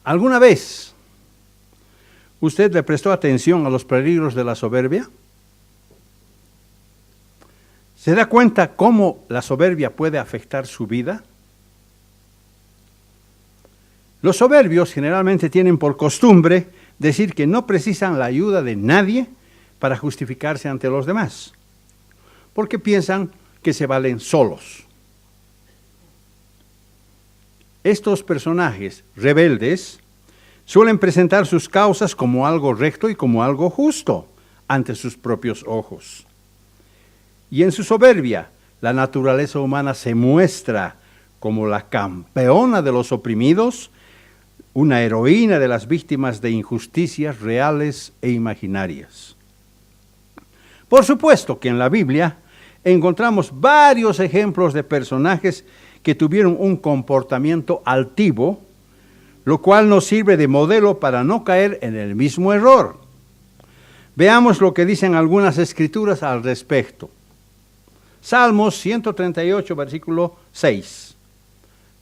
¿Alguna vez usted le prestó atención a los peligros de la soberbia? ¿Se da cuenta cómo la soberbia puede afectar su vida? Los soberbios generalmente tienen por costumbre decir que no precisan la ayuda de nadie para justificarse ante los demás, porque piensan que se valen solos. Estos personajes rebeldes suelen presentar sus causas como algo recto y como algo justo ante sus propios ojos. Y en su soberbia, la naturaleza humana se muestra como la campeona de los oprimidos, una heroína de las víctimas de injusticias reales e imaginarias. Por supuesto que en la Biblia encontramos varios ejemplos de personajes que tuvieron un comportamiento altivo, lo cual nos sirve de modelo para no caer en el mismo error. Veamos lo que dicen algunas escrituras al respecto. Salmos 138, versículo 6.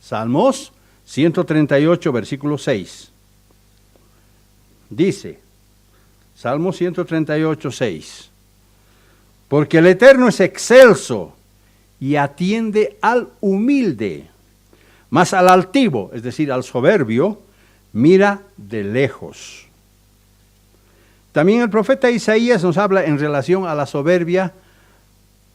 Salmos 138, versículo 6. Dice, Salmo 138, 6. Porque el Eterno es excelso y atiende al humilde, mas al altivo, es decir, al soberbio, mira de lejos. También el profeta Isaías nos habla en relación a la soberbia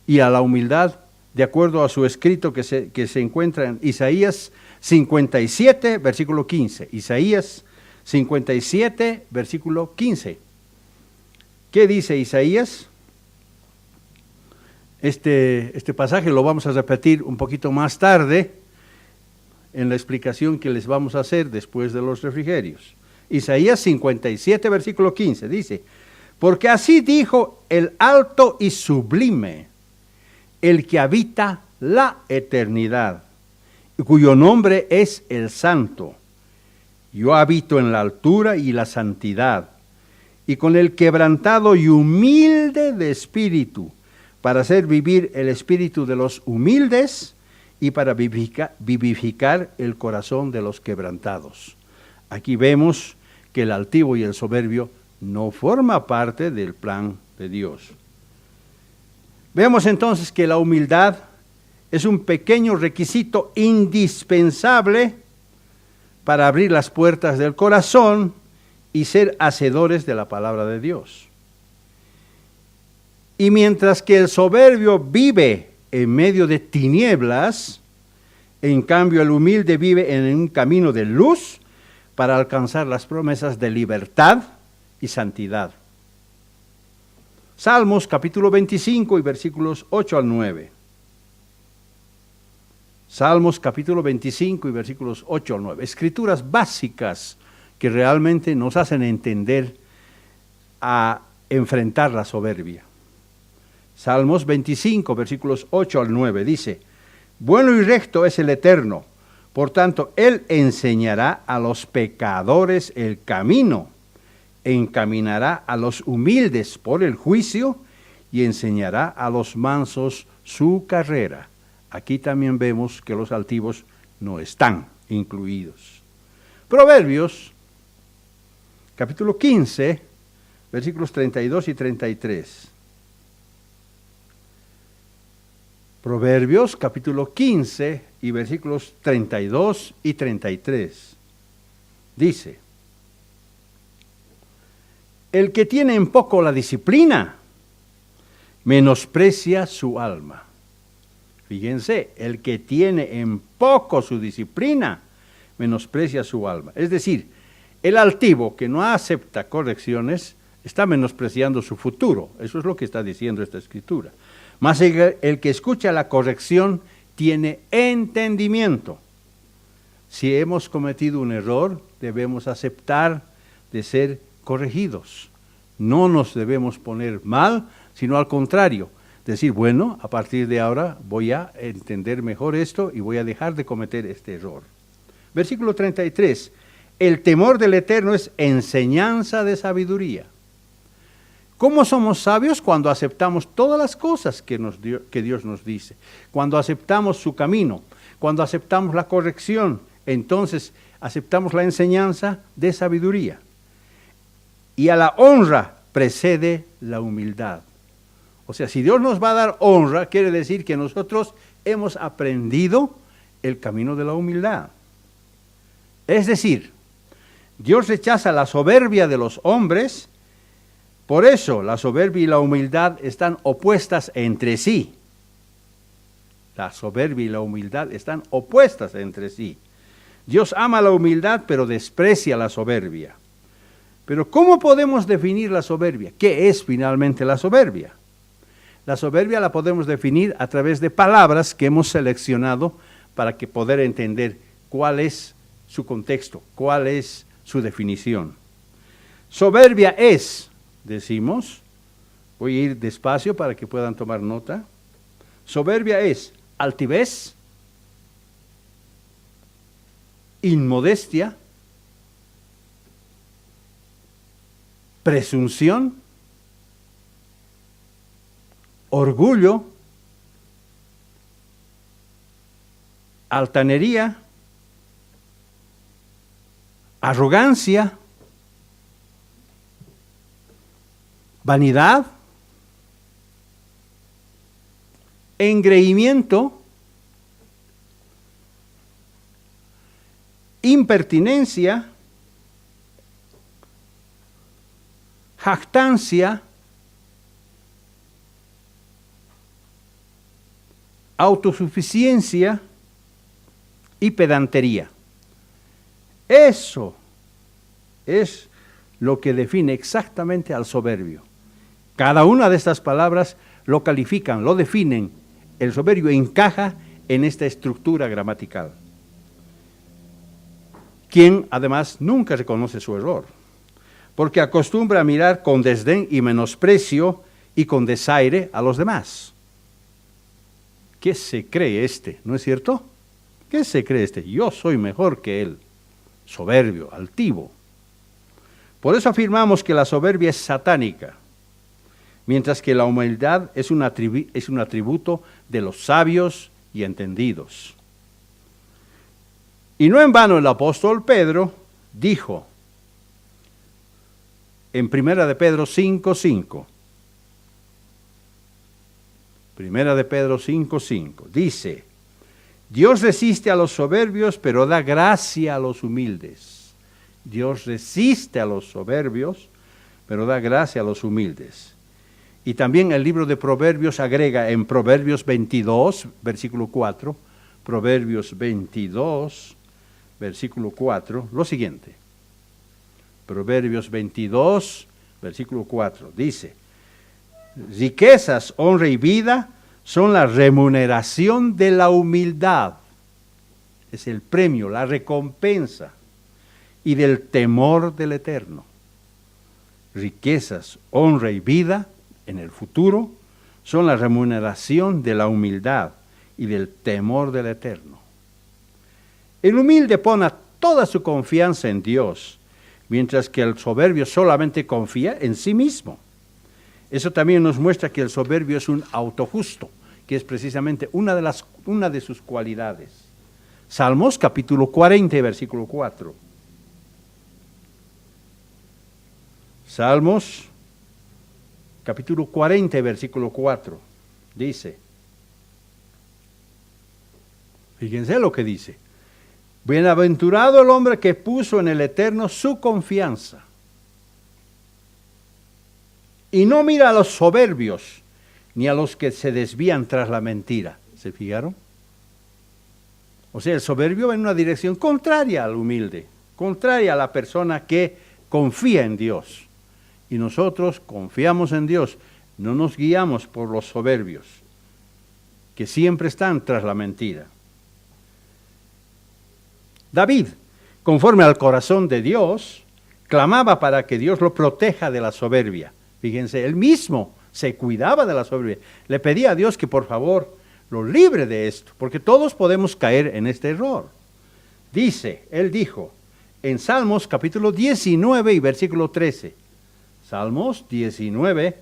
y a la humildad, de acuerdo a su escrito que se encuentra en Isaías 57, versículo 15. Isaías 57, versículo 15. ¿Qué dice Isaías? Este pasaje lo vamos a repetir un poquito más tarde en la explicación que les vamos a hacer después de los refrigerios. Isaías 57, versículo 15, dice, porque así dijo el alto y sublime, el que habita la eternidad, y cuyo nombre es el Santo. Yo habito en la altura y la santidad, y con el quebrantado y humilde de espíritu, para hacer vivir el espíritu de los humildes y para vivificar el corazón de los quebrantados. Aquí vemos que el altivo y el soberbio no forman parte del plan de Dios. Vemos entonces que la humildad es un pequeño requisito indispensable para abrir las puertas del corazón y ser hacedores de la palabra de Dios. Y mientras que el soberbio vive en medio de tinieblas, en cambio el humilde vive en un camino de luz para alcanzar las promesas de libertad y santidad. Salmos capítulo 25 y versículos 8 al 9. Salmos capítulo 25 y versículos 8 al 9. Escrituras básicas que realmente nos hacen entender a enfrentar la soberbia. Salmos 25, versículos 8 al 9, dice, bueno y recto es el Eterno, por tanto, Él enseñará a los pecadores el camino, encaminará a los humildes por el juicio y enseñará a los mansos su carrera. Aquí también vemos que los altivos no están incluidos. Proverbios, capítulo 15, versículos 32 y 33. Proverbios capítulo 15 y versículos 32 y 33. Dice, el que tiene en poco la disciplina, menosprecia su alma. Fíjense, el que tiene en poco su disciplina, menosprecia su alma. Es decir, el altivo que no acepta correcciones, está menospreciando su futuro. Eso es lo que está diciendo esta escritura. Mas el que escucha la corrección tiene entendimiento. Si hemos cometido un error, debemos aceptar de ser corregidos. No nos debemos poner mal, sino al contrario, decir, bueno, a partir de ahora voy a entender mejor esto y voy a dejar de cometer este error. Versículo 33, el temor del Eterno es enseñanza de sabiduría. ¿Cómo somos sabios? Cuando aceptamos todas las cosas que Dios nos dice, cuando aceptamos su camino, cuando aceptamos la corrección entonces aceptamos la enseñanza de sabiduría. Y a la honra precede la humildad. O sea, si Dios nos va a dar honra, quiere decir que nosotros hemos aprendido el camino de la humildad. Es decir, Dios rechaza la soberbia de los hombres, por eso la soberbia y la humildad están opuestas entre sí. La soberbia y la humildad están opuestas entre sí. Dios ama la humildad, pero desprecia la soberbia. Pero ¿cómo podemos definir la soberbia? ¿Qué es finalmente la soberbia? La soberbia la podemos definir a través de palabras que hemos seleccionado para que poder entender cuál es su contexto, cuál es su definición. Soberbia es, decimos, voy a ir despacio para que puedan tomar nota. Soberbia es altivez, inmodestia, presunción, orgullo, altanería, arrogancia, vanidad, engreimiento, impertinencia, jactancia, autosuficiencia y pedantería. Eso es lo que define exactamente al soberbio. Cada una de estas palabras lo califican, lo definen. El soberbio encaja en esta estructura gramatical. Quien además nunca reconoce su error, porque acostumbra a mirar con desdén y menosprecio y con desaire a los demás. ¿Qué se cree este? ¿No es cierto? ¿Qué se cree este? Yo soy mejor que él. Soberbio, altivo. Por eso afirmamos que la soberbia es satánica, mientras que la humildad es un atributo de los sabios y entendidos. Y no en vano el apóstol Pedro dijo en 1 de Pedro 5:5, Primera de Pedro 5:5, dice: Dios resiste a los soberbios, pero da gracia a los humildes. Dios resiste a los soberbios, pero da gracia a los humildes. Y también el libro de Proverbios agrega en Proverbios 22, versículo 4, Proverbios 22, versículo 4, lo siguiente. Proverbios 22, versículo 4, dice: riquezas, honra y vida son la remuneración de la humildad. Es el premio, la recompensa, y del temor del Eterno. Riquezas, honra y vida en el futuro son la remuneración de la humildad y del temor del Eterno. El humilde pone toda su confianza en Dios, mientras que el soberbio solamente confía en sí mismo. Eso también nos muestra que el soberbio es un autojusto, que es precisamente una de sus cualidades. Salmos capítulo 40, versículo 4. Salmos capítulo 40, versículo 4. Dice, fíjense lo que dice: bienaventurado el hombre que puso en el Eterno su confianza y no mira a los soberbios ni a los que se desvían tras la mentira. ¿Se fijaron? O sea, el soberbio va en una dirección contraria al humilde, contraria a la persona que confía en Dios. Y nosotros confiamos en Dios, no nos guiamos por los soberbios, que siempre están tras la mentira. David, conforme al corazón de Dios, clamaba para que Dios lo proteja de la soberbia. Fíjense, él mismo se cuidaba de la soberbia. Le pedía a Dios que por favor lo libre de esto, porque todos podemos caer en este error. Él dijo, en Salmos capítulo 19 y versículo 13. Salmos 19,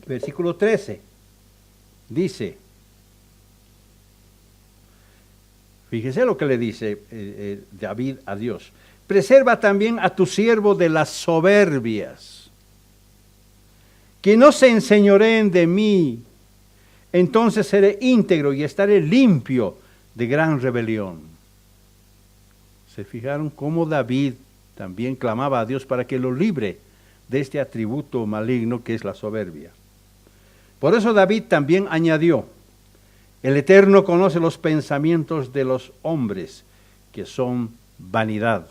versículo 13. Dice: Fíjese lo que le dice David a Dios. Preserva también a tu siervo de las soberbias, que no se enseñoreen de mí, entonces seré íntegro y estaré limpio de gran rebelión. ¿Se fijaron cómo David también clamaba a Dios para que lo libre de este atributo maligno que es la soberbia? Por eso David también añadió, el Eterno conoce los pensamientos de los hombres, que son vanidad.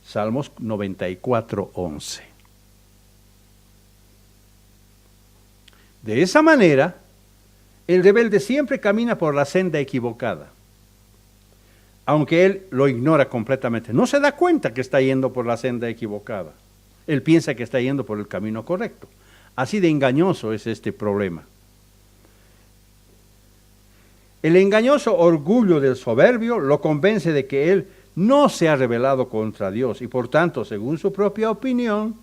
Salmos 94:11. De esa manera, el rebelde siempre camina por la senda equivocada, aunque él lo ignora completamente. No se da cuenta que está yendo por la senda equivocada. Él piensa que está yendo por el camino correcto. Así de engañoso es este problema. El engañoso orgullo del soberbio lo convence de que él no se ha rebelado contra Dios y por tanto, según su propia opinión,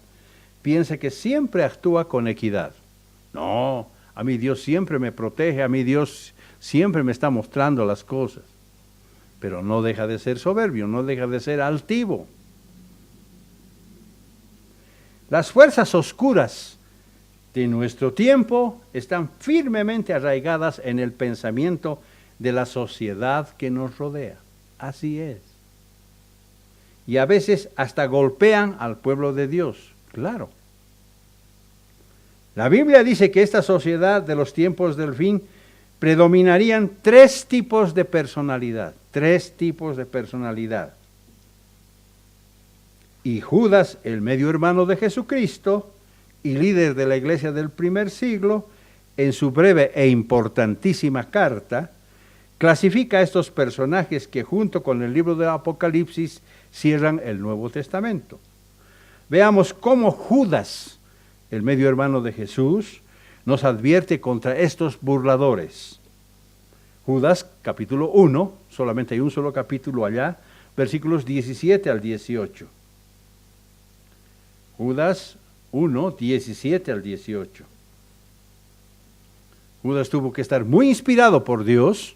piensa que siempre actúa con equidad. No, a mí Dios siempre me protege, a mí Dios siempre me está mostrando las cosas. Pero no deja de ser soberbio, no deja de ser altivo. Las fuerzas oscuras de nuestro tiempo están firmemente arraigadas en el pensamiento de la sociedad que nos rodea. Así es. Y a veces hasta golpean al pueblo de Dios, claro. La Biblia dice que esta sociedad de los tiempos del fin predominarían tres tipos de personalidad. Y Judas, el medio hermano de Jesucristo y líder de la iglesia del primer siglo, en su breve e importantísima carta, clasifica a estos personajes que junto con el libro del Apocalipsis cierran el Nuevo Testamento. Veamos cómo Judas, el medio hermano de Jesús, nos advierte contra estos burladores. Judas, capítulo 1, solamente hay un solo capítulo allá, versículos 17 al 18. Judas 1, 17 al 18. Judas tuvo que estar muy inspirado por Dios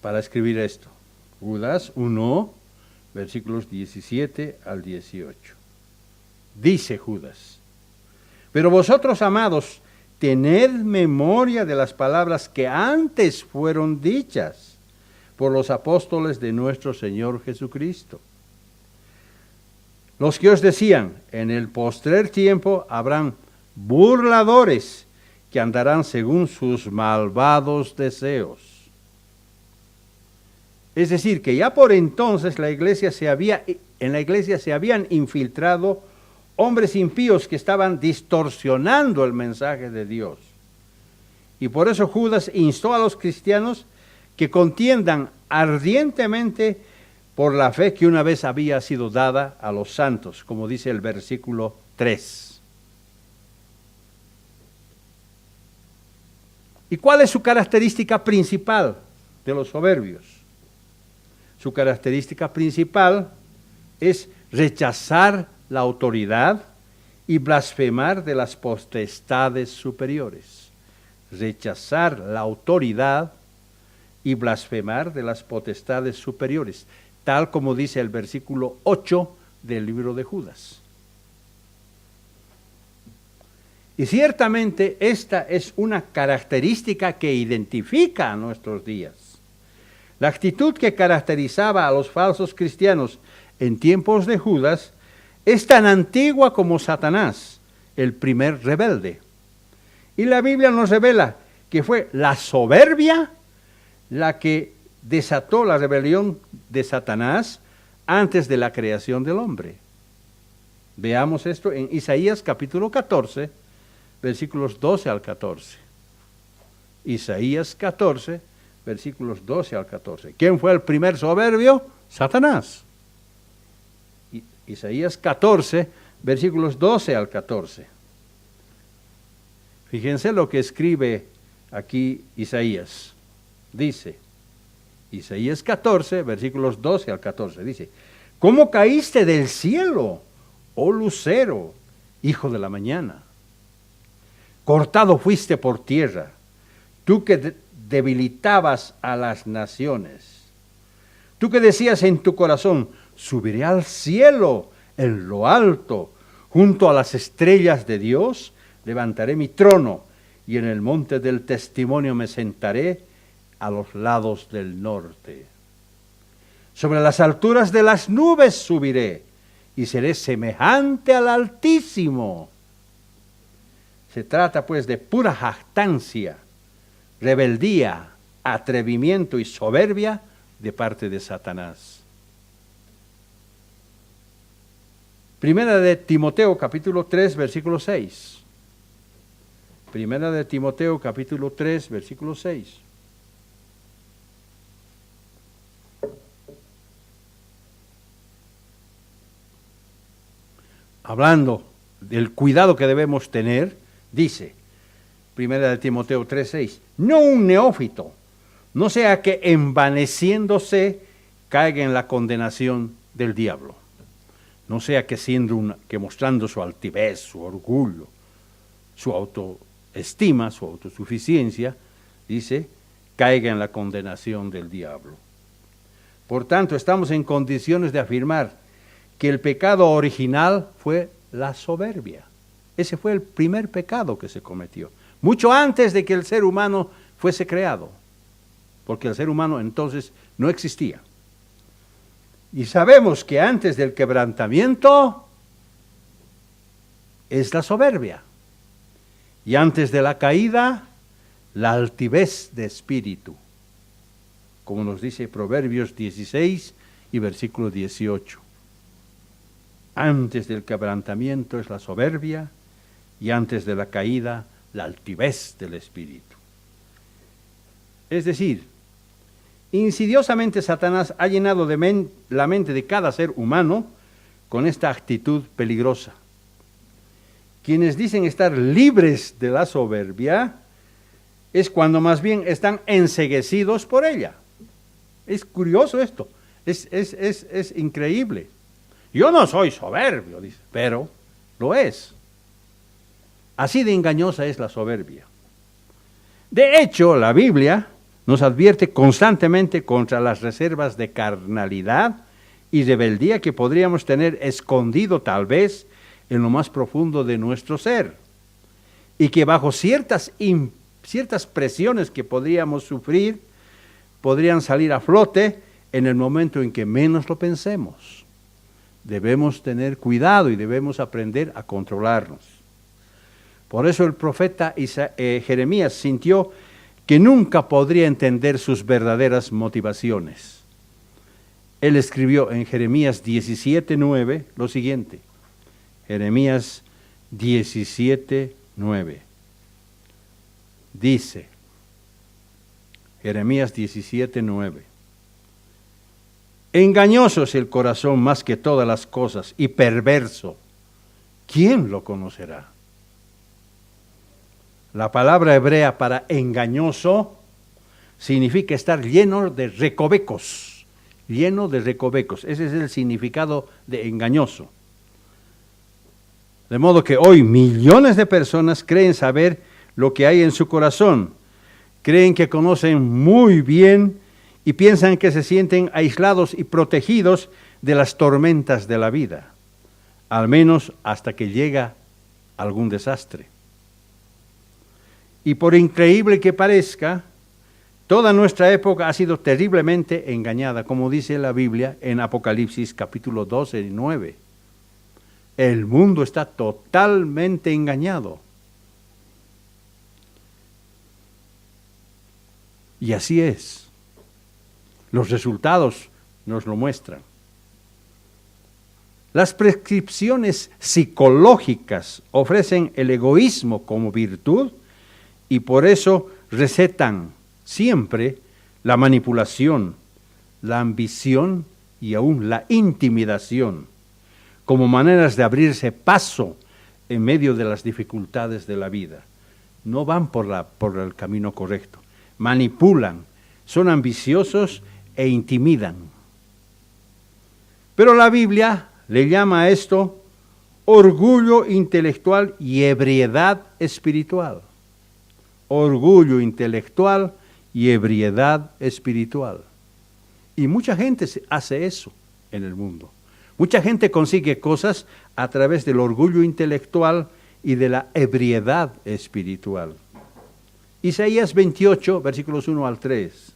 para escribir esto. Judas 1, versículos 17 al 18. Dice Judas: pero vosotros, amados, tened memoria de las palabras que antes fueron dichas por los apóstoles de nuestro Señor Jesucristo. Los que os decían, en el postrer tiempo habrán burladores que andarán según sus malvados deseos. Es decir, que ya por entonces en la iglesia se habían infiltrado hombres impíos que estaban distorsionando el mensaje de Dios. Y por eso Judas instó a los cristianos que contiendan ardientemente por la fe que una vez había sido dada a los santos, como dice el versículo 3. ¿Y cuál es su característica principal de los soberbios? Su característica principal es rechazar la autoridad y blasfemar de las potestades superiores. Rechazar la autoridad y blasfemar de las potestades superiores, tal como dice el versículo 8 del libro de Judas. Y ciertamente esta es una característica que identifica a nuestros días. La actitud que caracterizaba a los falsos cristianos en tiempos de Judas es tan antigua como Satanás, el primer rebelde. Y la Biblia nos revela que fue la soberbia la que desató la rebelión de Satanás antes de la creación del hombre. Veamos esto en Isaías capítulo 14, versículos 12 al 14. Isaías 14, versículos 12 al 14. ¿Quién fue el primer soberbio? Satanás. Isaías 14, versículos 12 al 14. Fíjense lo que escribe aquí Isaías. Dice, Isaías 14, versículos 12 al 14, dice: ¿cómo caíste del cielo, oh lucero, hijo de la mañana? Cortado fuiste por tierra, tú que debilitabas a las naciones, tú que decías en tu corazón, subiré al cielo en lo alto, junto a las estrellas de Dios, levantaré mi trono y en el monte del testimonio me sentaré a los lados del norte. Sobre las alturas de las nubes subiré y seré semejante al Altísimo. Se trata pues de pura jactancia, rebeldía, atrevimiento y soberbia de parte de Satanás. Primera de Timoteo capítulo 3 versículo 6. Primera de Timoteo capítulo 3 versículo 6. Hablando del cuidado que debemos tener, dice, Primera de Timoteo 3:6, no un neófito, no sea que envaneciéndose caiga en la condenación del diablo. No sea que que mostrando su altivez, su orgullo, su autoestima, su autosuficiencia, dice, caiga en la condenación del diablo. Por tanto, estamos en condiciones de afirmar que el pecado original fue la soberbia. Ese fue el primer pecado que se cometió, mucho antes de que el ser humano fuese creado, porque el ser humano entonces no existía. Y sabemos que antes del quebrantamiento es la soberbia, y antes de la caída, la altivez de espíritu, como nos dice Proverbios 16 y versículo 18. Antes del quebrantamiento es la soberbia y antes de la caída la altivez del espíritu. Es decir, insidiosamente Satanás ha llenado de la mente de cada ser humano con esta actitud peligrosa. Quienes dicen estar libres de la soberbia es cuando más bien están enceguecidos por ella. Es curioso esto, es increíble. Yo no soy soberbio, dice, pero lo es. Así de engañosa es la soberbia. De hecho, la Biblia nos advierte constantemente contra las reservas de carnalidad y rebeldía que podríamos tener escondido tal vez en lo más profundo de nuestro ser, y que bajo ciertas presiones que podríamos sufrir, podrían salir a flote en el momento en que menos lo pensemos. Debemos tener cuidado y debemos aprender a controlarnos. Por eso el profeta Jeremías sintió que nunca podría entender sus verdaderas motivaciones. Él escribió en Jeremías 17:9 lo siguiente. Jeremías 17:9. Dice, Jeremías 17:9. Engañoso es el corazón más que todas las cosas y perverso. ¿Quién lo conocerá? La palabra hebrea para engañoso significa estar lleno de recovecos. Lleno de recovecos. Ese es el significado de engañoso. De modo que hoy millones de personas creen saber lo que hay en su corazón. Creen que conocen muy bien y piensan que se sienten aislados y protegidos de las tormentas de la vida, al menos hasta que llega algún desastre. Y por increíble que parezca, toda nuestra época ha sido terriblemente engañada, como dice la Biblia en Apocalipsis capítulo 12 y 9. El mundo está totalmente engañado. Y así es. Los resultados nos lo muestran. Las prescripciones psicológicas ofrecen el egoísmo como virtud y por eso recetan siempre la manipulación, la ambición y aún la intimidación como maneras de abrirse paso en medio de las dificultades de la vida. No van por el camino correcto, manipulan, son ambiciosos e intimidan. Pero la Biblia le llama a esto orgullo intelectual y ebriedad espiritual. orgullo intelectual y ebriedad espiritual. Y mucha gente hace eso en el mundo. Mucha gente consigue cosas a través del orgullo intelectual y de la ebriedad espiritual. Isaías 28, versículos 1 al 3.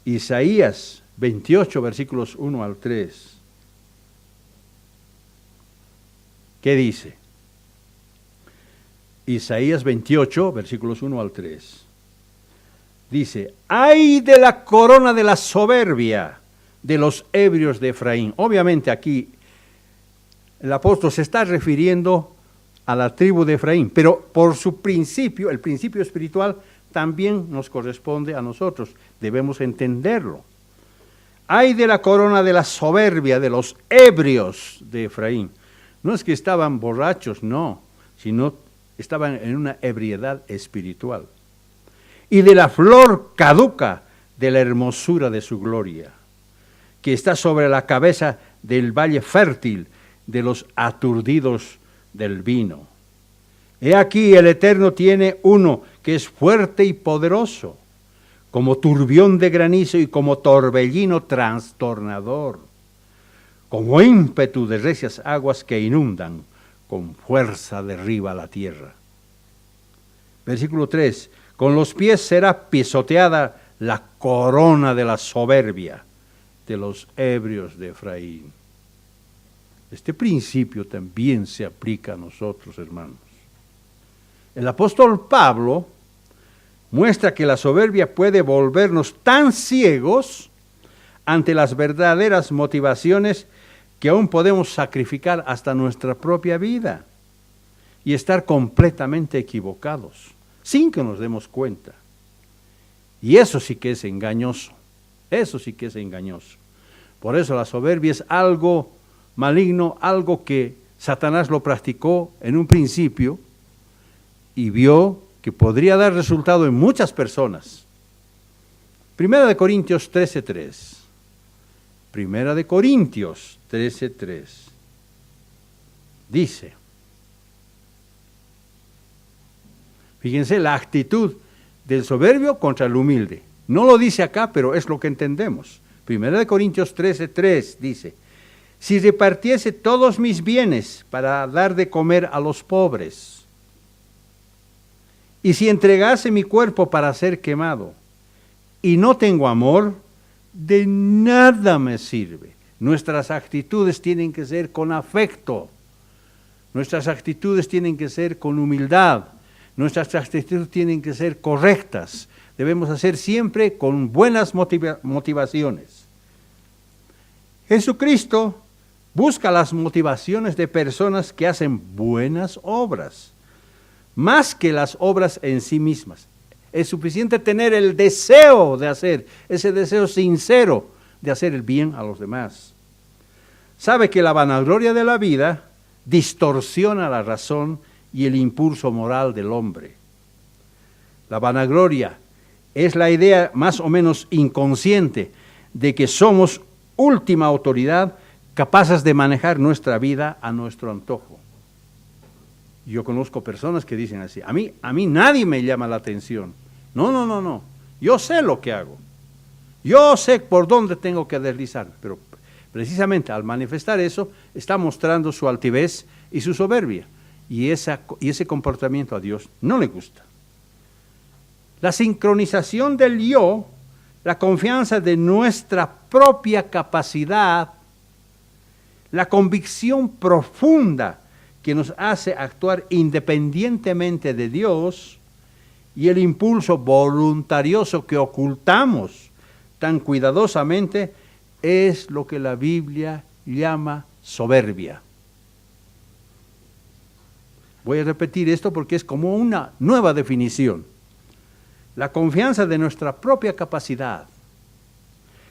Isaías 28, versículos 1 al 3. ¿Qué dice? Isaías 28, versículos 1 al 3. Dice, ¡ay de la corona de la soberbia de los ebrios de Efraín! Obviamente aquí el apóstol se está refiriendo a la tribu de Efraín, pero por su principio, el principio espiritual, también nos corresponde a nosotros. Debemos entenderlo. ¡Ay de la corona de la soberbia de los ebrios de Efraín! No es que estaban borrachos, no, sino estaban en una ebriedad espiritual. Y de la flor caduca de la hermosura de su gloria, que está sobre la cabeza del valle fértil de los aturdidos del vino. He aquí el Eterno tiene uno que es fuerte y poderoso, como turbión de granizo y como torbellino trastornador, como ímpetu de recias aguas que inundan, con fuerza derriba la tierra. Versículo 3. Con los pies será pisoteada la corona de la soberbia de los ebrios de Efraín. Este principio también se aplica a nosotros, hermanos. El apóstol Pablo muestra que la soberbia puede volvernos tan ciegos ante las verdaderas motivaciones que aún podemos sacrificar hasta nuestra propia vida y estar completamente equivocados, sin que nos demos cuenta. Y eso sí que es engañoso, eso sí que es engañoso. Por eso la soberbia es algo maligno, algo que Satanás lo practicó en un principio y vio que podría dar resultado en muchas personas. Primera de Corintios 13:3. Primera de Corintios 13:3. Dice, fíjense la actitud del soberbio contra el humilde. No lo dice acá, pero es lo que entendemos. Primera de Corintios 13:3 dice, si repartiese todos mis bienes para dar de comer a los pobres, y si entregase mi cuerpo para ser quemado, y no tengo amor, de nada me sirve. Nuestras actitudes tienen que ser con afecto. Nuestras actitudes tienen que ser con humildad. Nuestras actitudes tienen que ser correctas. Debemos hacer siempre con buenas motivaciones. Jesucristo busca las motivaciones de personas que hacen buenas obras, más que las obras en sí mismas. Es suficiente tener el deseo de hacer, ese deseo sincero de hacer el bien a los demás. Sabe que la vanagloria de la vida distorsiona la razón y el impulso moral del hombre. La vanagloria es la idea más o menos inconsciente de que somos última autoridad capaces de manejar nuestra vida a nuestro antojo. Yo conozco personas que dicen así, a mí nadie me llama la atención. No, yo sé lo que hago. Yo sé por dónde tengo que deslizar, pero precisamente al manifestar eso, está mostrando su altivez y su soberbia. Y ese comportamiento a Dios no le gusta. La sincronización del yo, la confianza de nuestra propia capacidad, la convicción profunda que nos hace actuar independientemente de Dios y el impulso voluntarioso que ocultamos tan cuidadosamente es lo que la Biblia llama soberbia. Voy a repetir esto porque es como una nueva definición. La confianza de nuestra propia capacidad,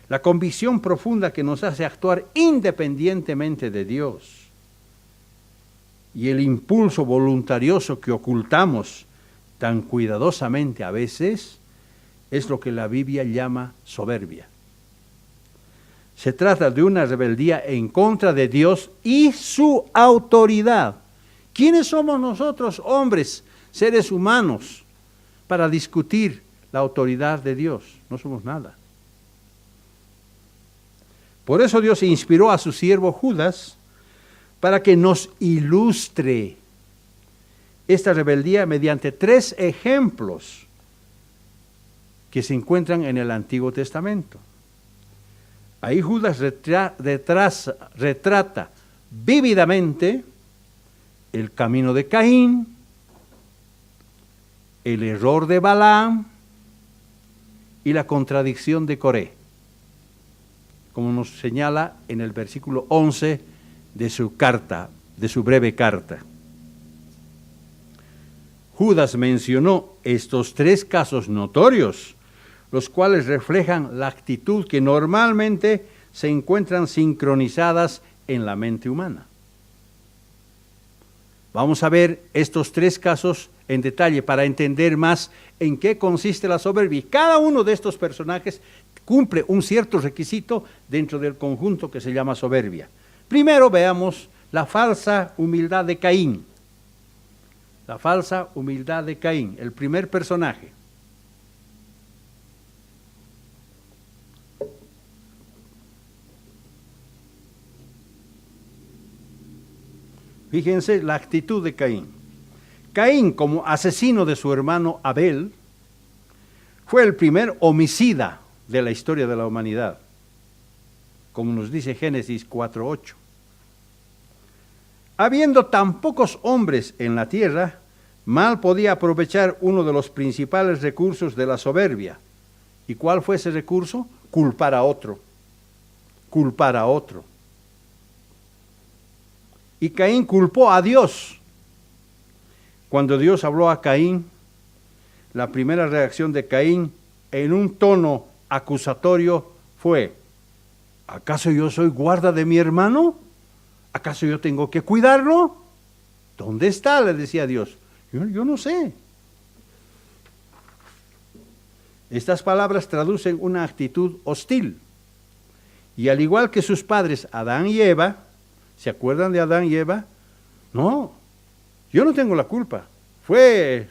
la convicción profunda que nos hace actuar independientemente de Dios y el impulso voluntarioso que ocultamos tan cuidadosamente a veces, es lo que la Biblia llama soberbia. Se trata de una rebeldía en contra de Dios y su autoridad. ¿Quiénes somos nosotros, hombres, seres humanos, para discutir la autoridad de Dios. No somos nada. Por eso Dios inspiró a su siervo Judas para que nos ilustre esta rebeldía mediante 3 ejemplos que se encuentran en el Antiguo Testamento. Ahí Judas retrata vívidamente el camino de Caín, el error de Balaam y la contradicción de Coré, como nos señala en el versículo 11 de su carta, de su breve carta. Judas mencionó estos 3 casos notorios, los cuales reflejan la actitud que normalmente se encuentran sincronizadas en la mente humana. Vamos a ver estos 3 casos en detalle para entender más en qué consiste la soberbia. Y cada uno de estos personajes cumple un cierto requisito dentro del conjunto que se llama soberbia. Primero veamos la falsa humildad de Caín. La falsa humildad de Caín, el primer personaje. Fíjense la actitud de Caín. Caín, como asesino de su hermano Abel, fue el primer homicida de la historia de la humanidad, como nos dice Génesis 4:8. Habiendo tan pocos hombres en la tierra, mal podía aprovechar uno de los principales recursos de la soberbia. ¿Y cuál fue ese recurso? Culpar a otro. Culpar a otro. Y Caín culpó a Dios. Cuando Dios habló a Caín, la primera reacción de Caín en un tono acusatorio fue: ¿acaso yo soy guarda de mi hermano? ¿Acaso yo tengo que cuidarlo? ¿Dónde está?, le decía Dios. Yo no sé. Estas palabras traducen una actitud hostil. Y al igual que sus padres Adán y Eva, ¿se acuerdan de Adán y Eva? No, yo no tengo la culpa. Fue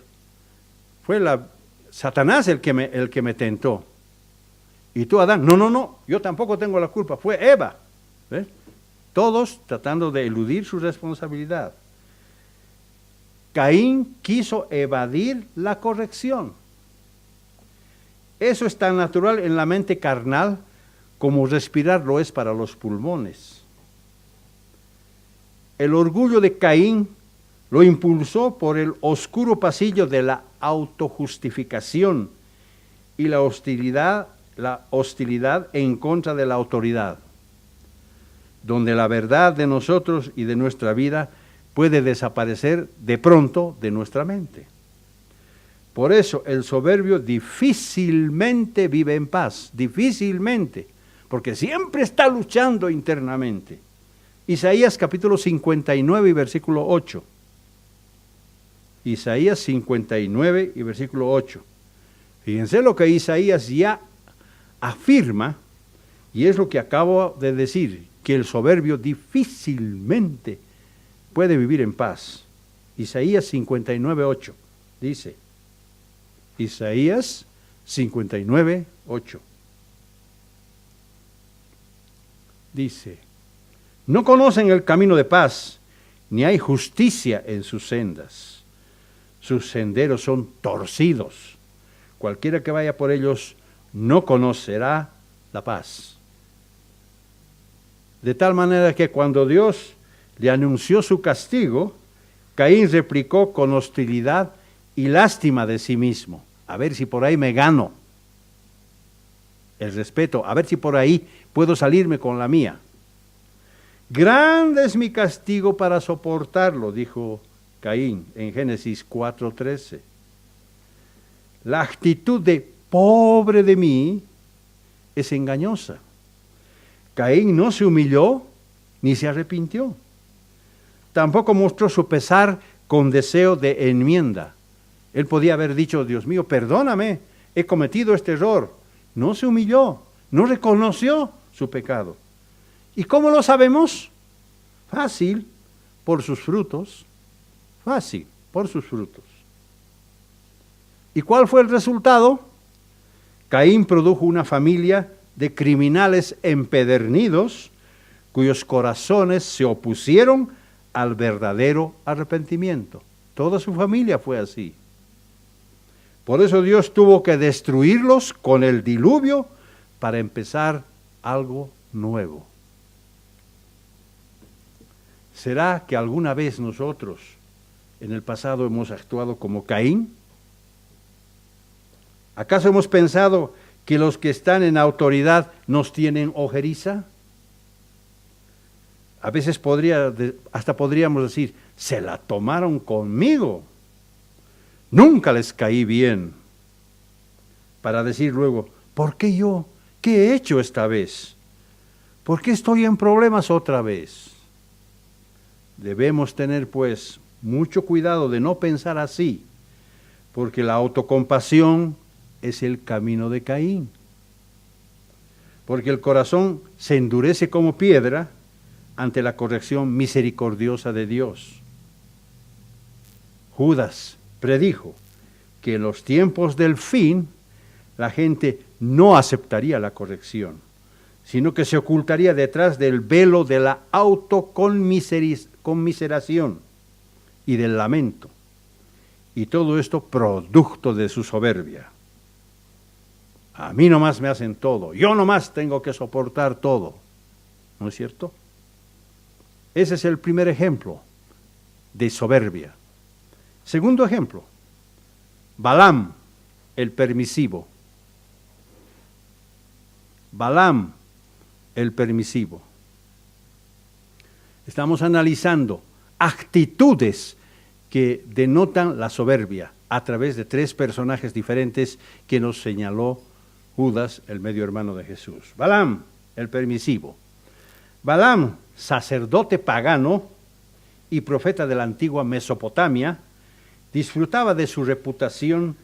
Satanás el que me tentó. Y tú, Adán, no, yo tampoco tengo la culpa. Fue Eva. ¿Ves? Todos tratando de eludir su responsabilidad. Caín quiso evadir la corrección. Eso es tan natural en la mente carnal como respirar lo es para los pulmones. El orgullo de Caín lo impulsó por el oscuro pasillo de la autojustificación y la hostilidad en contra de la autoridad, donde la verdad de nosotros y de nuestra vida puede desaparecer de pronto de nuestra mente. Por eso el soberbio difícilmente vive en paz, difícilmente, porque siempre está luchando internamente. Isaías capítulo 59 y versículo 8. Isaías 59 y versículo 8. Fíjense lo que Isaías ya afirma, y es lo que acabo de decir, que el soberbio difícilmente puede vivir en paz. Isaías 59, 8 dice, Isaías 59, 8. Dice: no conocen el camino de paz, ni hay justicia en sus sendas. Sus senderos son torcidos. Cualquiera que vaya por ellos no conocerá la paz. De tal manera que cuando Dios le anunció su castigo, Caín replicó con hostilidad y lástima de sí mismo. A ver si por ahí me gano el respeto, a ver si por ahí puedo salirme con la mía. Grande es mi castigo para soportarlo, dijo Caín en Génesis 4:13. La actitud de pobre de mí es engañosa. Caín no se humilló ni se arrepintió. Tampoco mostró su pesar con deseo de enmienda. Él podía haber dicho: Dios mío, perdóname, he cometido este error. No se humilló, no reconoció su pecado. ¿Y cómo lo sabemos? Fácil, por sus frutos. Fácil, por sus frutos. ¿Y cuál fue el resultado? Caín produjo una familia de criminales empedernidos cuyos corazones se opusieron al verdadero arrepentimiento. Toda su familia fue así. Por eso Dios tuvo que destruirlos con el diluvio para empezar algo nuevo. ¿Será que alguna vez nosotros en el pasado hemos actuado como Caín? ¿Acaso hemos pensado que los que están en autoridad nos tienen ojeriza? A veces hasta podríamos decir, se la tomaron conmigo. Nunca les caí bien. Para decir luego, ¿por qué yo? ¿Qué he hecho esta vez? ¿Por qué estoy en problemas otra vez? Debemos tener pues mucho cuidado de no pensar así, porque la autocompasión es el camino de Caín. Porque el corazón se endurece como piedra ante la corrección misericordiosa de Dios. Judas predijo que en los tiempos del fin la gente no aceptaría la corrección, sino que se ocultaría detrás del velo de la autoconmiseración y del lamento. Y todo esto producto de su soberbia. A mí nomás me hacen todo, yo nomás tengo que soportar todo. ¿No es cierto? Ese es el primer ejemplo de soberbia. Segundo ejemplo, Balaam, el permisivo. Balaam, el permisivo. Estamos analizando actitudes que denotan la soberbia a través de tres personajes diferentes que nos señaló Judas, el medio hermano de Jesús. Balaam, el permisivo. Balaam, sacerdote pagano y profeta de la antigua Mesopotamia, disfrutaba de su reputación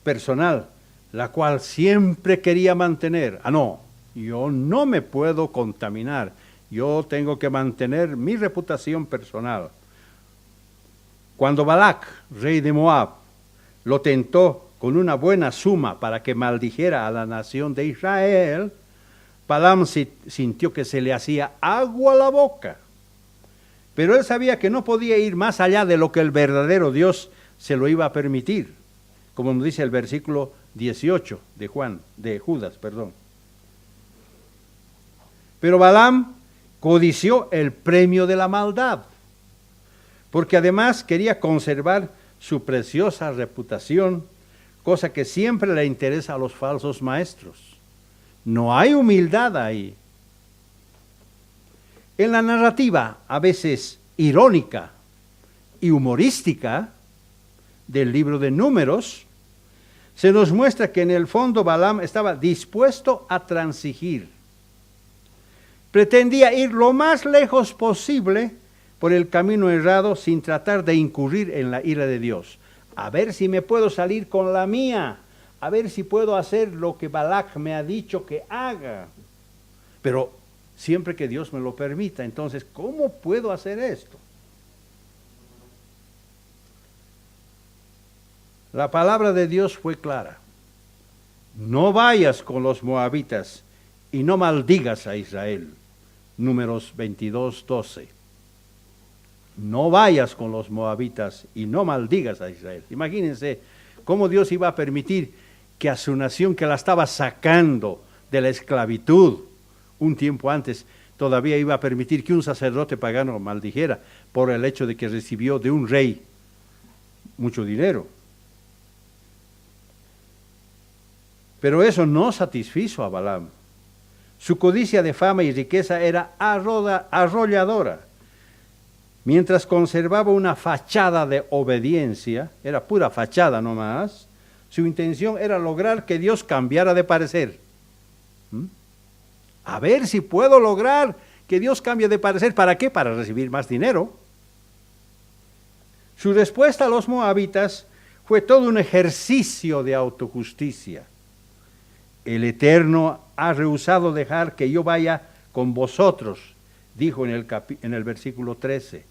personal, la cual siempre quería mantener. No, yo no me puedo contaminar, yo tengo que mantener mi reputación personal. Cuando Balac, rey de Moab, lo tentó con una buena suma para que maldijera a la nación de Israel, Balaam sintió que se le hacía agua a la boca. Pero él sabía que no podía ir más allá de lo que el verdadero Dios se lo iba a permitir, como nos dice el versículo 18 de Judas. Pero Balaam codició el premio de la maldad, porque además quería conservar su preciosa reputación, cosa que siempre le interesa a los falsos maestros. No hay humildad ahí. En la narrativa, a veces irónica y humorística, del libro de Números, se nos muestra que en el fondo Balaam estaba dispuesto a transigir. Pretendía ir lo más lejos posible por el camino errado sin tratar de incurrir en la ira de Dios. A ver si me puedo salir con la mía, a ver si puedo hacer lo que Balac me ha dicho que haga. Pero siempre que Dios me lo permita, entonces, ¿cómo puedo hacer esto? La palabra de Dios fue clara. No vayas con los moabitas y no maldigas a Israel. Números 22:12. No vayas con los moabitas y no maldigas a Israel. Imagínense cómo Dios iba a permitir que a su nación, que la estaba sacando de la esclavitud un tiempo antes, todavía iba a permitir que un sacerdote pagano maldijera por el hecho de que recibió de un rey mucho dinero. Pero eso no satisfizo a Balaam. Su codicia de fama y riqueza era arrolladora. Mientras conservaba una fachada de obediencia, era pura fachada nomás, su intención era lograr que Dios cambiara de parecer. A ver si puedo lograr que Dios cambie de parecer. ¿Para qué? Para recibir más dinero. Su respuesta a los moabitas fue todo un ejercicio de autojusticia. El Eterno ha rehusado dejar que yo vaya con vosotros, dijo en el versículo 13.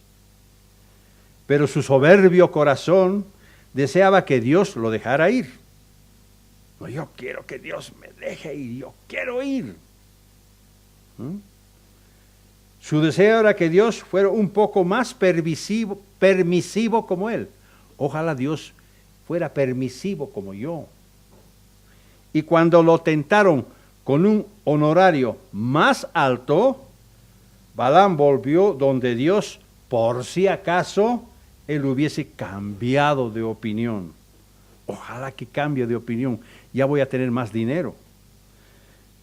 Pero su soberbio corazón deseaba que Dios lo dejara ir. No, yo quiero que Dios me deje ir, yo quiero ir. Su deseo era que Dios fuera un poco más permisivo como él. Ojalá Dios fuera permisivo como yo. Y cuando lo tentaron con un honorario más alto, Balaam volvió donde Dios, por si acaso él hubiese cambiado de opinión. Ojalá que cambie de opinión, ya voy a tener más dinero.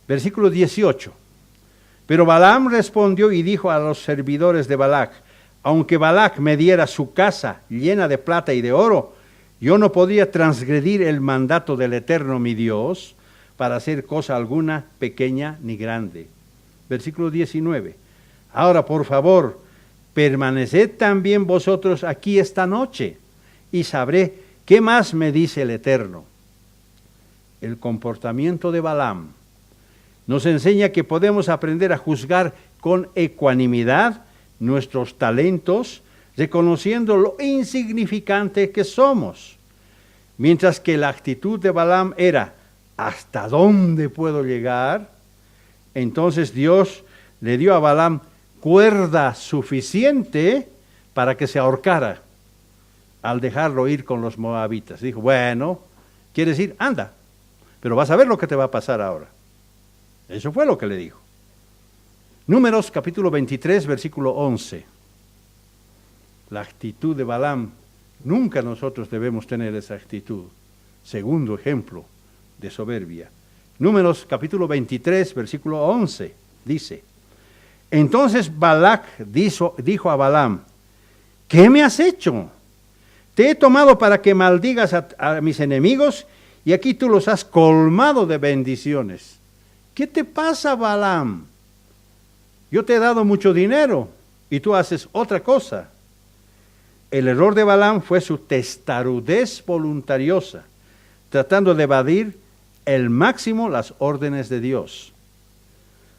Versículo 18. Pero Balaam respondió y dijo a los servidores de Balac: aunque Balac me diera su casa llena de plata y de oro, yo no podría transgredir el mandato del Eterno mi Dios para hacer cosa alguna, pequeña ni grande. Versículo 19. Ahora, por favor, permaneced también vosotros aquí esta noche, y sabré qué más me dice el Eterno. El comportamiento de Balaam nos enseña que podemos aprender a juzgar con ecuanimidad nuestros talentos, reconociendo lo insignificante que somos. Mientras que la actitud de Balaam era: ¿hasta dónde puedo llegar? Entonces Dios le dio a Balaam cuerda suficiente para que se ahorcara al dejarlo ir con los moabitas. Dijo: bueno, ¿quieres ir? Anda, pero vas a ver lo que te va a pasar ahora. Eso fue lo que le dijo. Números capítulo 23, versículo 11. La actitud de Balaam, nunca nosotros debemos tener esa actitud. Segundo ejemplo de soberbia. Números capítulo 23, versículo 11, dice: entonces Balac dijo a Balaam: ¿qué me has hecho? Te he tomado para que maldigas a mis enemigos, y aquí tú los has colmado de bendiciones. ¿Qué te pasa, Balaam? Yo te he dado mucho dinero y tú haces otra cosa. El error de Balaam fue su testarudez voluntariosa, tratando de evadir el máximo las órdenes de Dios.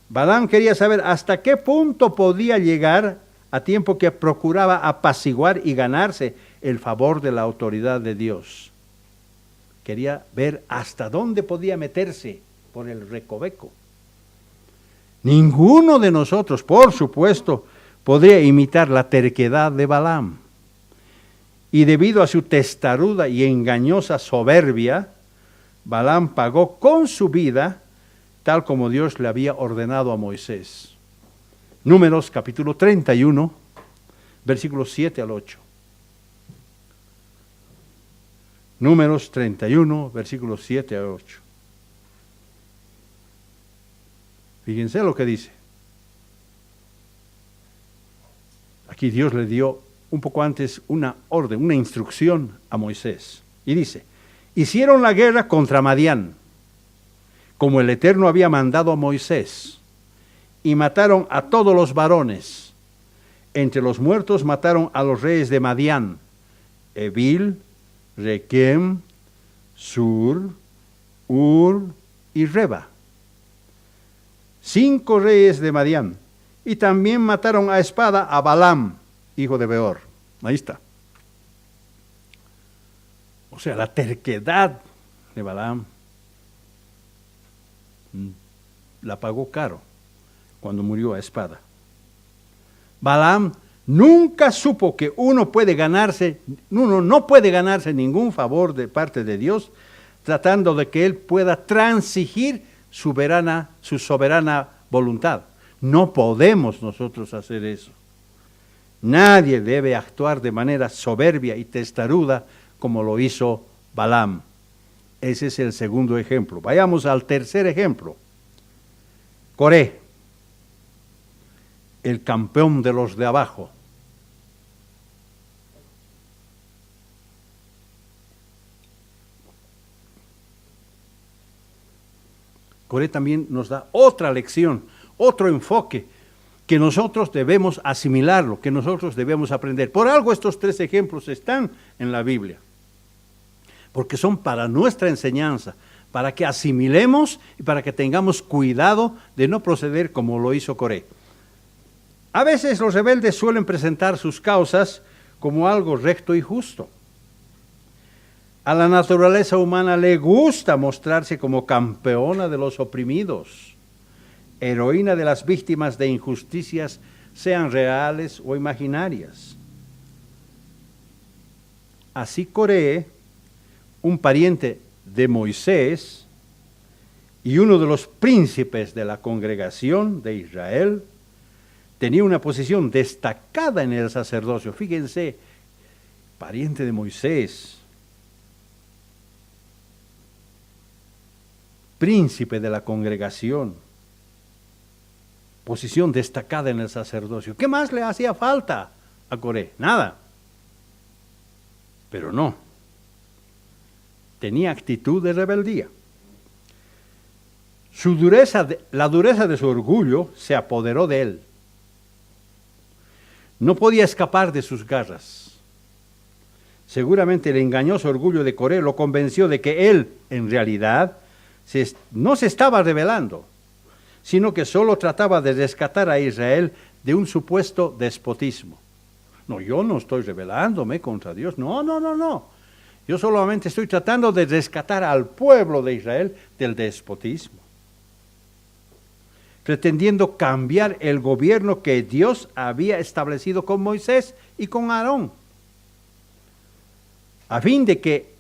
Balaam quería saber hasta qué punto podía llegar a tiempo que procuraba apaciguar y ganarse el favor de la autoridad de Dios. Quería ver hasta dónde podía meterse por el recoveco. Ninguno de nosotros, por supuesto, podría imitar la terquedad de Balaam. Y debido a su testaruda y engañosa soberbia, Balaam pagó con su vida, tal como Dios le había ordenado a Moisés. Números capítulo 31, versículos 7 al 8. Números 31, versículos 7 al 8. Fíjense lo que dice. Aquí Dios le dio un poco antes una orden, una instrucción a Moisés. Y dice: hicieron la guerra contra Madián, como el Eterno había mandado a Moisés, y mataron a todos los varones. Entre los muertos mataron a los reyes de Madián: Ebil, Requem, Sur, Ur y Reba. 5 reyes de Madián. Y también mataron a espada a Balaam, hijo de Beor. Ahí está. O sea, la terquedad de Balaam la pagó caro cuando murió a espada. Balaam nunca supo que uno no puede ganarse ningún favor de parte de Dios tratando de que él pueda transigir su soberana voluntad. No podemos nosotros hacer eso. Nadie debe actuar de manera soberbia y testaruda como lo hizo Balaam. Ese es el segundo ejemplo. Vayamos al tercer ejemplo. Coré, el campeón de los de abajo. Coré también nos da otra lección, otro enfoque, que nosotros debemos asimilarlo, que nosotros debemos aprender. Por algo estos 3 ejemplos están en la Biblia, porque son para nuestra enseñanza, para que asimilemos y para que tengamos cuidado de no proceder como lo hizo Coré. A veces los rebeldes suelen presentar sus causas como algo recto y justo. A la naturaleza humana le gusta mostrarse como campeona de los oprimidos, heroína de las víctimas de injusticias, sean reales o imaginarias. Así Coré, un pariente de Moisés y uno de los príncipes de la congregación de Israel, tenía una posición destacada en el sacerdocio. Fíjense, pariente de Moisés, príncipe de la congregación, posición destacada en el sacerdocio. ¿Qué más le hacía falta a Coré? Nada. Pero no. Tenía actitud de rebeldía. La dureza de su orgullo se apoderó de él. No podía escapar de sus garras. Seguramente el engañoso orgullo de Coré lo convenció de que él, en realidad, no se estaba rebelando, sino que solo trataba de rescatar a Israel de un supuesto despotismo. No, yo no estoy rebelándome contra Dios. No. Yo solamente estoy tratando de rescatar al pueblo de Israel del despotismo, pretendiendo cambiar el gobierno que Dios había establecido con Moisés y con Aarón, a fin de que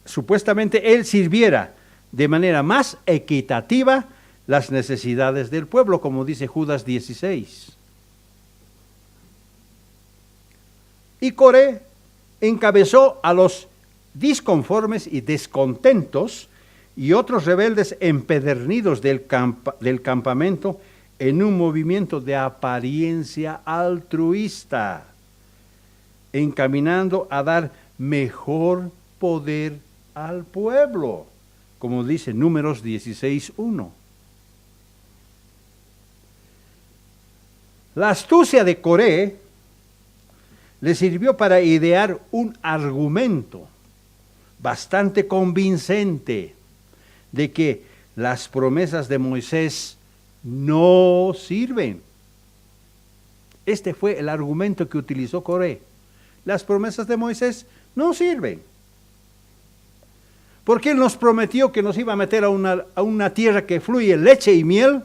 supuestamente él sirviera de manera más equitativa las necesidades del pueblo, como dice Judas 16. Y Coré encabezó a los disconformes y descontentos y otros rebeldes empedernidos del campamento en un movimiento de apariencia altruista, encaminando a dar mejor poder al pueblo, como dice Números 16:1. La astucia de Coré le sirvió para idear un argumento bastante convincente de que las promesas de Moisés no sirven. Este fue el argumento que utilizó Coré. Las promesas de Moisés no sirven. Porque él nos prometió que nos iba a meter a una tierra que fluye leche y miel,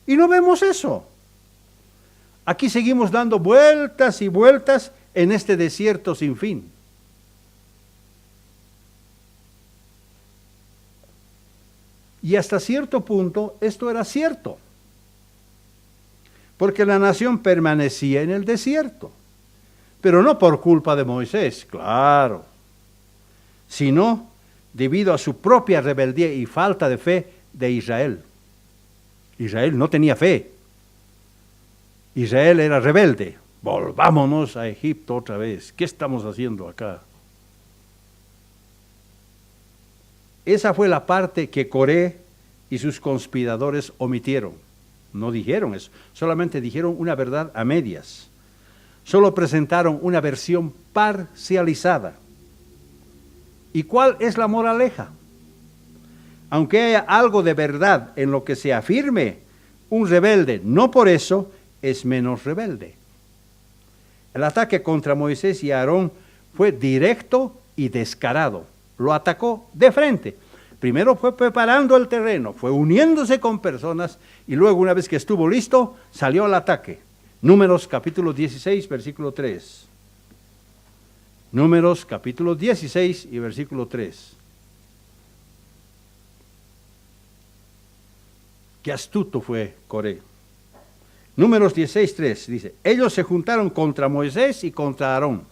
y no vemos eso. Aquí seguimos dando vueltas y vueltas en este desierto sin fin. Y hasta cierto punto esto era cierto, porque la nación permanecía en el desierto, pero no por culpa de Moisés, claro, sino debido a su propia rebeldía y falta de fe de Israel. Israel no tenía fe. Israel era rebelde. Volvámonos a Egipto otra vez. ¿Qué estamos haciendo acá? Esa fue la parte que Coré y sus conspiradores omitieron. No dijeron eso, solamente dijeron una verdad a medias. Solo presentaron una versión parcializada. ¿Y cuál es la moraleja? Aunque haya algo de verdad en lo que se afirme, un rebelde no por eso es menos rebelde. El ataque contra Moisés y Aarón fue directo y descarado. Lo atacó de frente. Primero fue preparando el terreno, fue uniéndose con personas y luego, una vez que estuvo listo, salió al ataque. Números capítulo 16, versículo 3. Números capítulo 16 y versículo 3. Qué astuto fue Coré. Números 16, 3 dice: ellos se juntaron contra Moisés y contra Aarón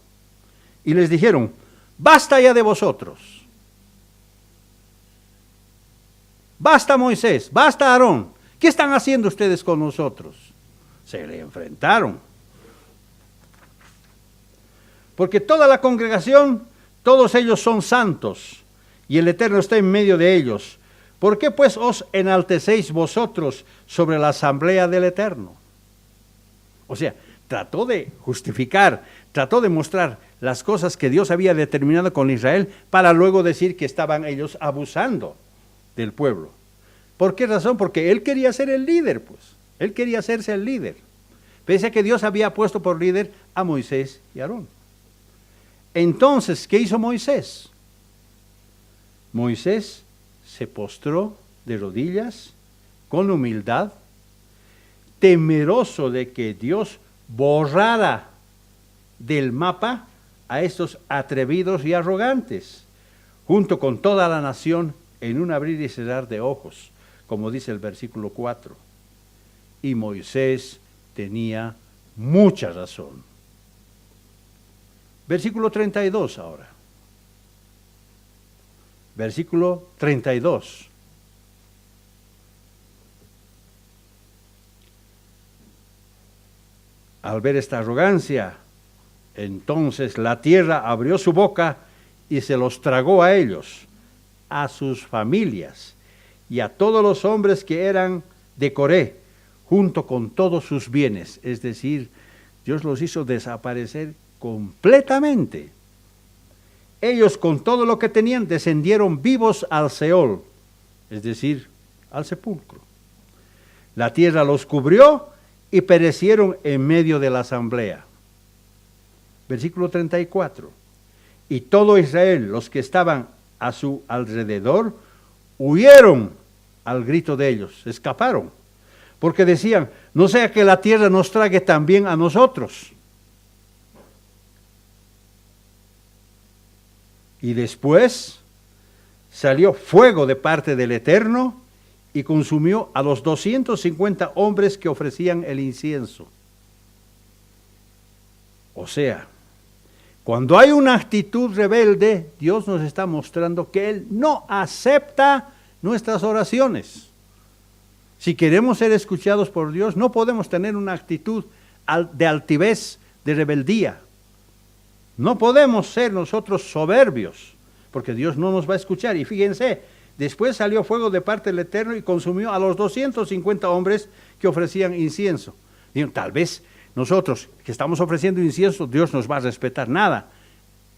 y les dijeron: basta ya de vosotros. Basta Moisés, basta Aarón. ¿Qué están haciendo ustedes con nosotros? Se le enfrentaron. Porque toda la congregación, todos ellos son santos, y el Eterno está en medio de ellos. ¿Por qué pues os enaltecéis vosotros sobre la asamblea del Eterno? O sea, trató de justificar, trató de mostrar las cosas que Dios había determinado con Israel, para luego decir que estaban ellos abusando del pueblo. ¿Por qué razón? Porque él quería ser el líder, pues. Él quería hacerse el líder. Pese a que Dios había puesto por líder a Moisés y Aarón. Entonces, ¿qué hizo Moisés? Moisés se postró de rodillas con humildad, temeroso de que Dios borrara del mapa a estos atrevidos y arrogantes, junto con toda la nación en un abrir y cerrar de ojos, como dice el versículo 4. Y Moisés tenía mucha razón. Versículo 32 ahora. Versículo 32. Al ver esta arrogancia, entonces la tierra abrió su boca y se los tragó a ellos, a sus familias y a todos los hombres que eran de Coré, junto con todos sus bienes. Es decir, Dios los hizo desaparecer completamente. Ellos con todo lo que tenían descendieron vivos al Seol, es decir, al sepulcro. La tierra los cubrió y perecieron en medio de la asamblea. Versículo 34. Y todo Israel, los que estaban a su alrededor, huyeron al grito de ellos, escaparon, porque decían, no sea que la tierra nos trague también a nosotros. Y después salió fuego de parte del Eterno y consumió a los 250 hombres que ofrecían el incienso. O sea, cuando hay una actitud rebelde, Dios nos está mostrando que Él no acepta nuestras oraciones. Si queremos ser escuchados por Dios, no podemos tener una actitud de altivez, de rebeldía. No podemos ser nosotros soberbios, porque Dios no nos va a escuchar. Y fíjense, después salió fuego de parte del Eterno y consumió a los 250 hombres que ofrecían incienso. Digo, tal vez nosotros que estamos ofreciendo incienso, Dios nos va a respetar. Nada.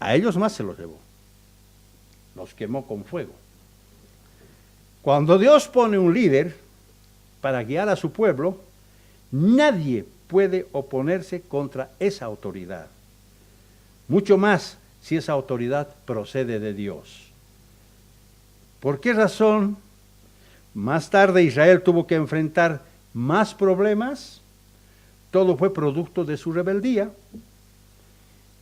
A ellos más se los llevó. Los quemó con fuego. Cuando Dios pone un líder para guiar a su pueblo, nadie puede oponerse contra esa autoridad. Mucho más si esa autoridad procede de Dios. ¿Por qué razón más tarde Israel tuvo que enfrentar más problemas? Todo fue producto de su rebeldía.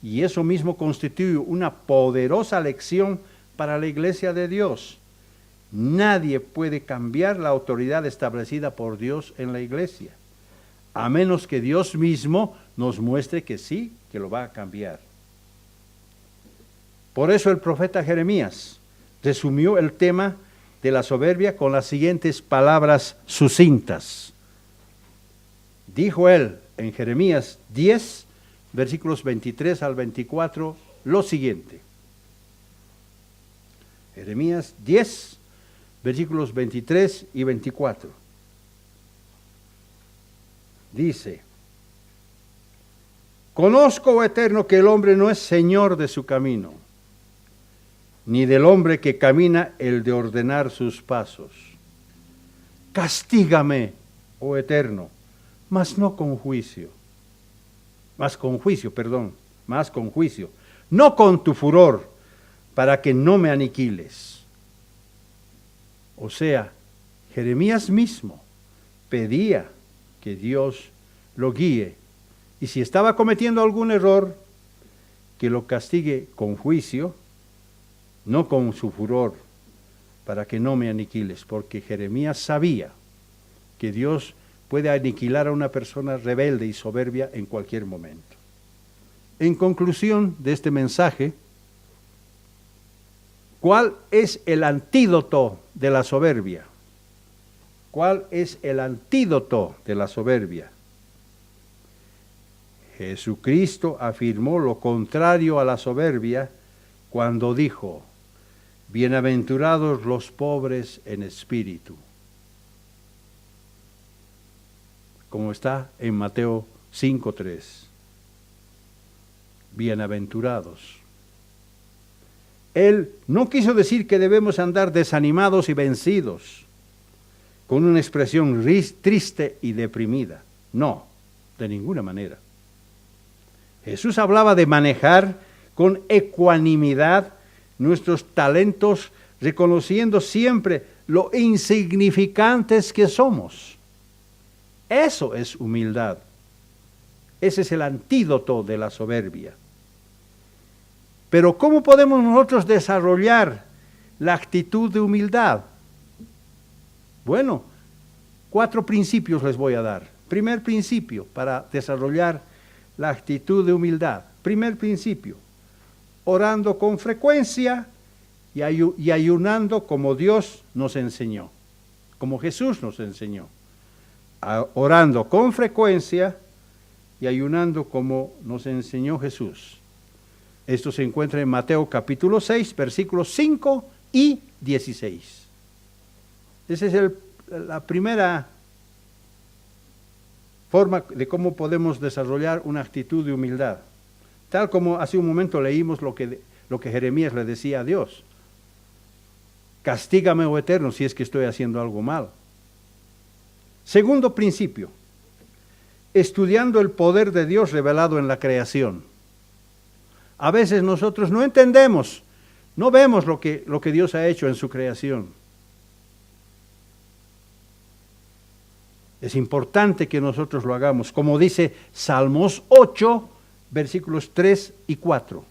Y eso mismo constituye una poderosa lección para la iglesia de Dios. Nadie puede cambiar la autoridad establecida por Dios en la iglesia, a menos que Dios mismo nos muestre que sí, que lo va a cambiar. Por eso el profeta Jeremías resumió el tema de la soberbia con las siguientes palabras sucintas. Dijo él en Jeremías 10, versículos 23 al 24, lo siguiente. Jeremías 10, versículos 23 y 24. Dice, conozco, oh Eterno, que el hombre no es señor de su camino, ni del hombre que camina el de ordenar sus pasos. Castígame, oh Eterno, mas no con juicio. Más con juicio, no con tu furor, para que no me aniquiles. O sea, Jeremías mismo pedía que Dios lo guíe, y si estaba cometiendo algún error, que lo castigue con juicio, no con su furor, para que no me aniquiles, porque Jeremías sabía que Dios puede aniquilar a una persona rebelde y soberbia en cualquier momento. En conclusión de este mensaje, ¿cuál es el antídoto de la soberbia? ¿Cuál es el antídoto de la soberbia? Jesucristo afirmó lo contrario a la soberbia cuando dijo, bienaventurados los pobres en espíritu, como está en Mateo 5:3. Bienaventurados. Él no quiso decir que debemos andar desanimados y vencidos, con una expresión triste y deprimida. No, de ninguna manera. Jesús hablaba de manejar con ecuanimidad nuestros talentos reconociendo siempre lo insignificantes que somos. Eso es humildad. Ese es el antídoto de la soberbia. Pero ¿cómo podemos nosotros desarrollar la actitud de humildad? Bueno, 4 principios les voy a dar. Primer principio para desarrollar la actitud de humildad. Primer principio, orando con frecuencia y ayunando como Dios nos enseñó, como Jesús nos enseñó. Orando con frecuencia y ayunando como nos enseñó Jesús. Esto se encuentra en Mateo capítulo 6, versículos 5 y 16. Esa es la primera forma de cómo podemos desarrollar una actitud de humildad. Tal como hace un momento leímos lo que Jeremías le decía a Dios. Castígame, oh Eterno, si es que estoy haciendo algo mal. Segundo principio, estudiando el poder de Dios revelado en la creación. A veces nosotros no entendemos, no vemos lo que Dios ha hecho en su creación. Es importante que nosotros lo hagamos, como dice Salmos 8, versículos 3 y 4.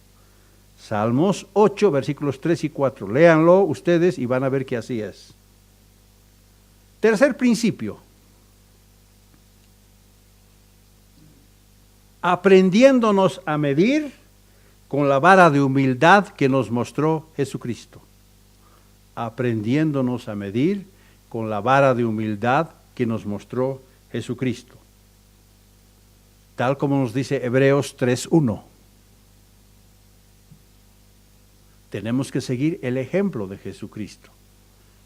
Salmos 8, versículos 3 y 4. Léanlo ustedes y van a ver que así es. Tercer principio. Aprendiéndonos a medir con la vara de humildad que nos mostró Jesucristo. Aprendiéndonos a medir con la vara de humildad que nos mostró Jesucristo. Tal como nos dice Hebreos 3:1. Tenemos que seguir el ejemplo de Jesucristo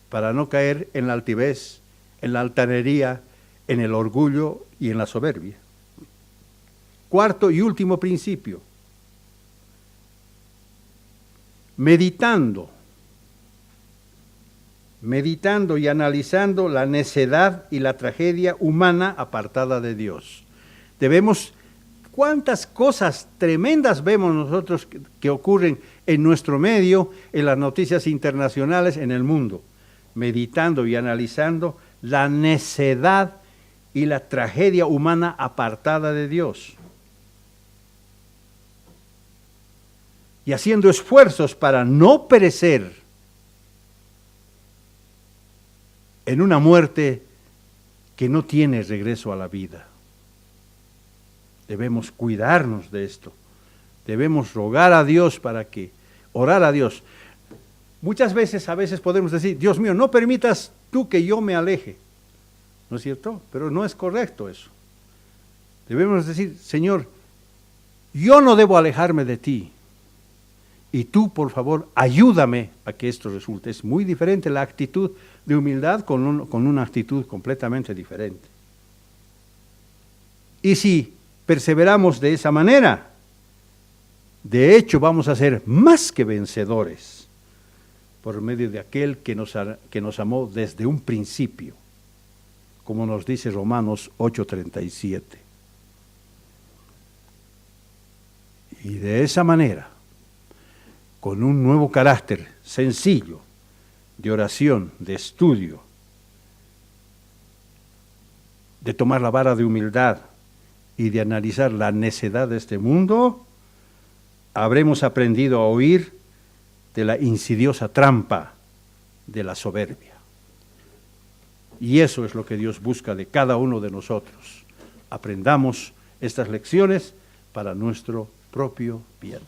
para no caer en la altivez, en la altanería, en el orgullo y en la soberbia. Cuarto y último principio. Meditando y analizando la necedad y la tragedia humana apartada de Dios. Cuántas cosas tremendas vemos nosotros que ocurren en nuestro medio, en las noticias internacionales, en el mundo. Meditando y analizando la necedad y la tragedia humana apartada de Dios. Y haciendo esfuerzos para no perecer en una muerte que no tiene regreso a la vida. Debemos cuidarnos de esto. Debemos rogar a Dios orar a Dios. A veces podemos decir, Dios mío, no permitas tú que yo me aleje. ¿No es cierto? Pero no es correcto eso. Debemos decir, Señor, yo no debo alejarme de ti. Y tú, por favor, ayúdame a que esto resulte. Es muy diferente la actitud de humildad con una actitud completamente diferente. Y si perseveramos de esa manera, de hecho vamos a ser más que vencedores por medio de aquel que nos amó desde un principio, como nos dice Romanos 8:37. Y de esa manera, con un nuevo carácter sencillo de oración, de estudio, de tomar la vara de humildad y de analizar la necedad de este mundo, habremos aprendido a huir de la insidiosa trampa de la soberbia. Y eso es lo que Dios busca de cada uno de nosotros. Aprendamos estas lecciones para nuestro propio bien.